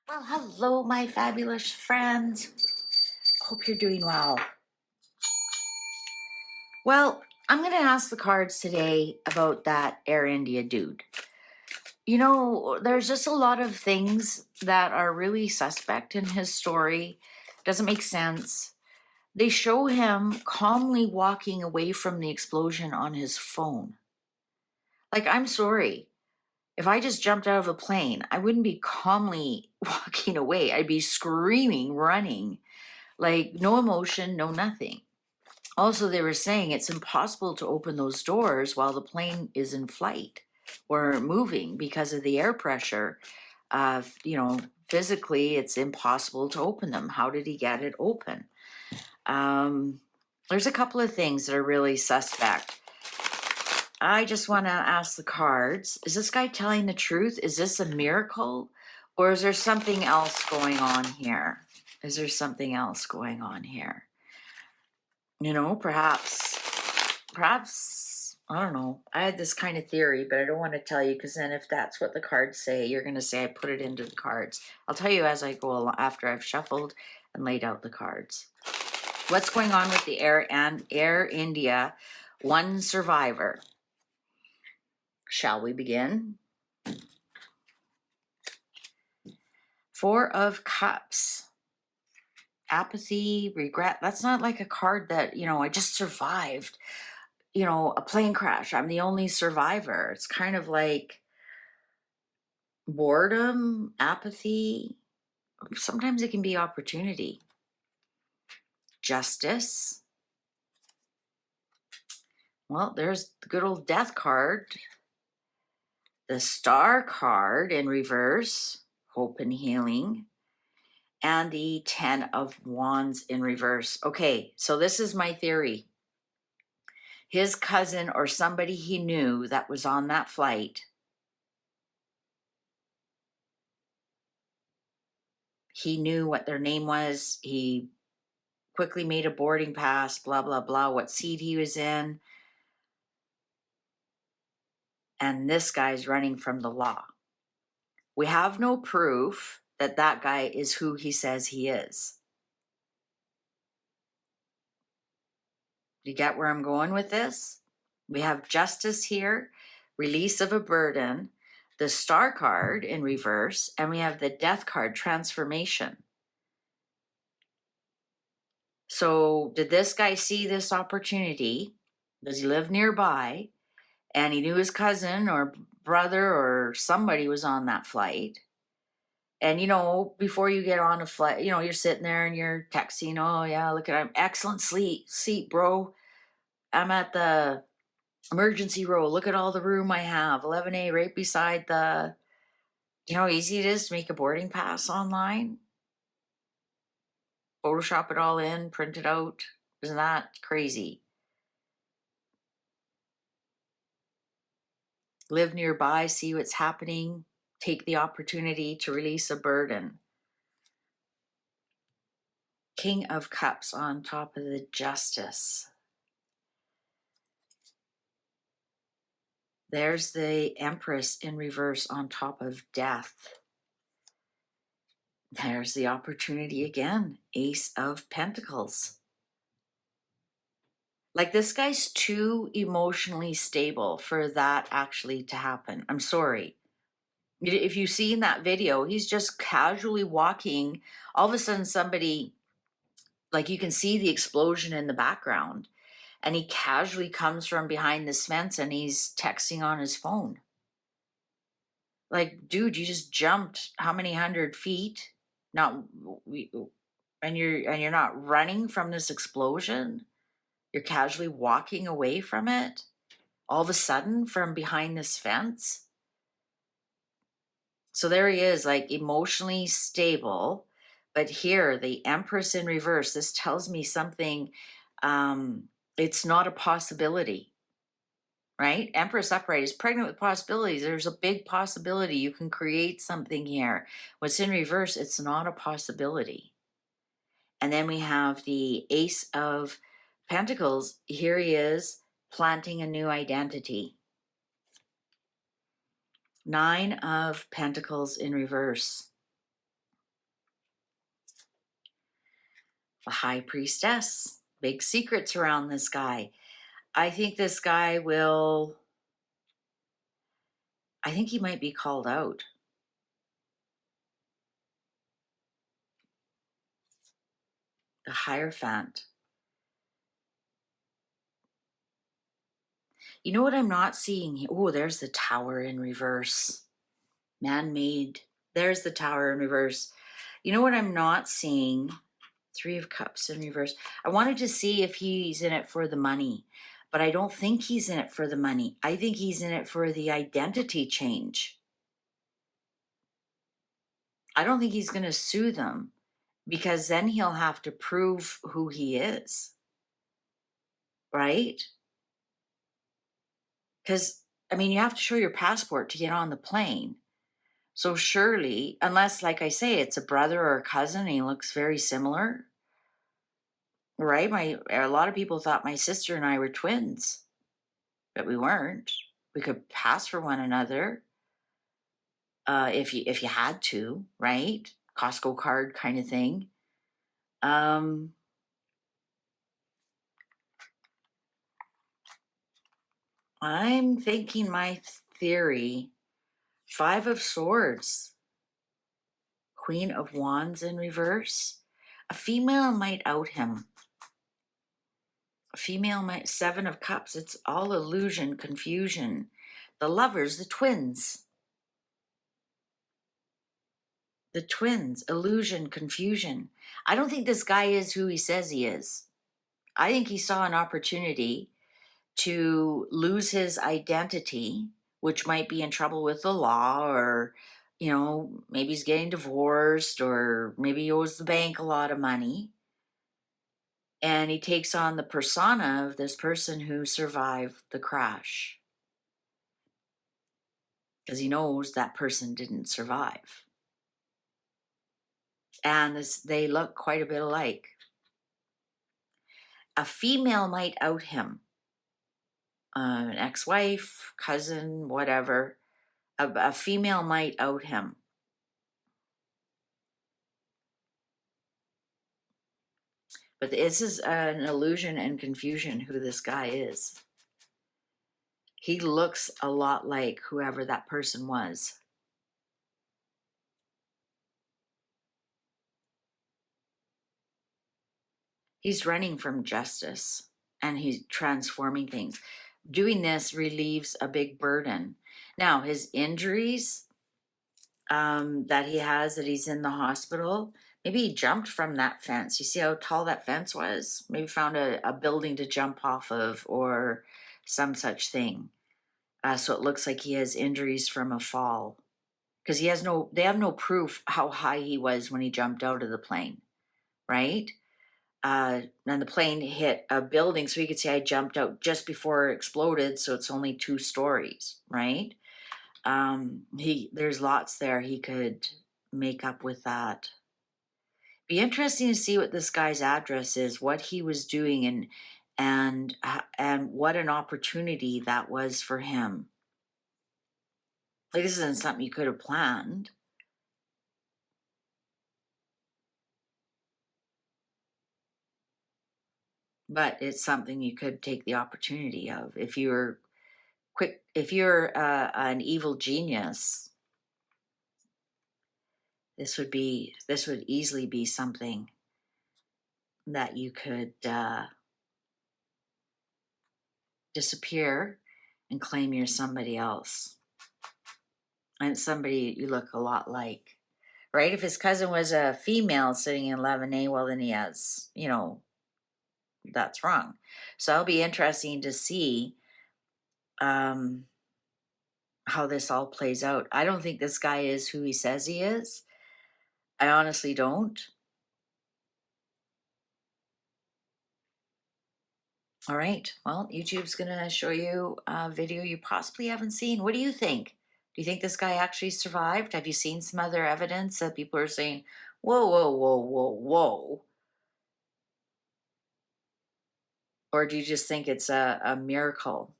Well, hello, my fabulous friends. Hope you're doing well. Well, I'm going to ask the cards today about that Air India dude. You know, there's just a lot of things that are really suspect in his story. Doesn't make sense. They show him calmly walking away from the explosion on his phone. Like, I'm sorry. If I just jumped out of a plane, I wouldn't be calmly walking away. I'd be screaming, running. Like, no emotion, no nothing. Also, they were saying it's impossible to open those doors while the plane is in flight or moving because of the air pressure. Physically, it's impossible to open them. How did he get it open? There's a couple of things that are really suspect. I just want to ask the cards, is this guy telling the truth? Is this a miracle? Or is there something else going on here? Is there something else going on here? You know, perhaps, I don't know. I had this kind of theory, but I don't want to tell you because then if that's what the cards say, you're going to say I put it into the cards. I'll tell you as I go along after I've shuffled and laid out the cards. What's going on with the Air India one survivor? Shall we begin? Four of Cups. Apathy, regret. That's not like a card that, I just survived, a plane crash. I'm the only survivor. It's kind of like boredom, apathy. Sometimes it can be opportunity. Justice. Well, there's the good old death card. The Star card in reverse, hope and healing. And the 10 of Wands in reverse. Okay, so this is my theory. His cousin or somebody he knew that was on that flight, he knew what their name was. He quickly made a boarding pass, blah, blah, blah, what seat he was in. And this guy's running from the law. We have no proof that that guy is who he says he is. You get where I'm going with this? We have justice here, release of a burden, the Star card in reverse, and we have the death card, transformation. So did this guy see this opportunity? Does he live nearby? And he knew his cousin or brother or somebody was on that flight. And, before you get on a flight, you're sitting there and you're texting, oh, yeah, look at I'm excellent seat, bro. I'm at the emergency row. Look at all the room I have. 11A right beside the, how easy it is to make a boarding pass online. Photoshop it all in, print it out. Isn't that crazy? Live nearby, see what's happening, take the opportunity to release a burden. King of Cups on top of the Justice. There's the Empress in reverse on top of Death. There's the opportunity again, Ace of Pentacles. Like, this guy's too emotionally stable for that actually to happen. I'm sorry. If you've seen that video, he's just casually walking. All of a sudden somebody, like, you can see the explosion in the background, and he casually comes from behind this fence and he's texting on his phone. Like, dude, you just jumped how many 100 feet? And you're not running from this explosion. You're casually walking away from it all of a sudden from behind this fence. So there he is, like, emotionally stable. But here, the Empress in reverse, this tells me something. It's not a possibility, right? Empress upright is pregnant with possibilities. There's a big possibility you can create something here. What's in reverse, it's not a possibility. And then we have the Ace of Pentacles. Here he is, planting a new identity. 9 of Pentacles in reverse. The high priestess. Big secrets around this guy. I think this guy will, I think he might be called out. The Hierophant. You know what I'm not seeing? Oh, there's the Tower in reverse. Man-made. There's the Tower in reverse. You know what I'm not seeing? Three of Cups in reverse. I wanted to see if he's in it for the money, but I don't think he's in it for the money. I think he's in it for the identity change. I don't think he's going to sue them because then he'll have to prove who he is, right? Because, I mean, you have to show your passport to get on the plane. So surely, unless, like I say, it's a brother or a cousin and he looks very similar, right? A lot of people thought my sister and I were twins, but we weren't. We could pass for one another if you had to, right? Costco card kind of thing. I'm thinking my theory, Five of Swords, Queen of Wands in reverse. A female might out him. A female might, Seven of Cups, it's all illusion, confusion. The Lovers, the twins. The twins, illusion, confusion. I don't think this guy is who he says he is. I think he saw an opportunity to lose his identity, which might be in trouble with the law, or, you know, maybe he's getting divorced, or maybe he owes the bank a lot of money. And he takes on the persona of this person who survived the crash because he knows that person didn't survive. And they look quite a bit alike. A female might out him, an ex-wife, cousin, whatever. A female might out him. But this is an illusion and confusion who this guy is. He looks a lot like whoever that person was. He's running from justice and he's transforming things. Doing this relieves a big burden. Now, his injuries that he has, that he's in the hospital, maybe he jumped from that fence. You see how tall that fence was? Maybe found a building to jump off of or some such thing. So it looks like he has injuries from a fall. Because they have no proof how high he was when he jumped out of the plane, right? And the plane hit a building, so you could say I jumped out just before it exploded, so it's only 2 stories, right? There's lots there he could make up with that. Be interesting to see what this guy's address is, what he was doing, and what an opportunity that was for him. Like, this isn't something you could have planned. But it's something you could take the opportunity of if you're an evil genius. This would easily be something that you could disappear and claim you're somebody else, and somebody you look a lot like, right? If his cousin was a female sitting in 11A, well, then he has, that's wrong. So it'll be interesting to see how this all plays out. I don't think this guy is who he says he is. I honestly don't. All right. Well, YouTube's going to show you a video you possibly haven't seen. What do you think? Do you think this guy actually survived? Have you seen some other evidence that people are saying, whoa, whoa, whoa, whoa, whoa? Or do you just think it's a miracle?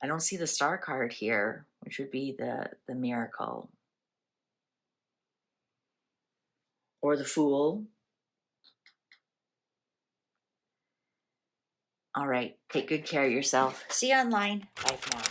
I don't see the star card here, which would be the miracle. Or the fool. All right. Take good care of yourself. See you online. Bye for now.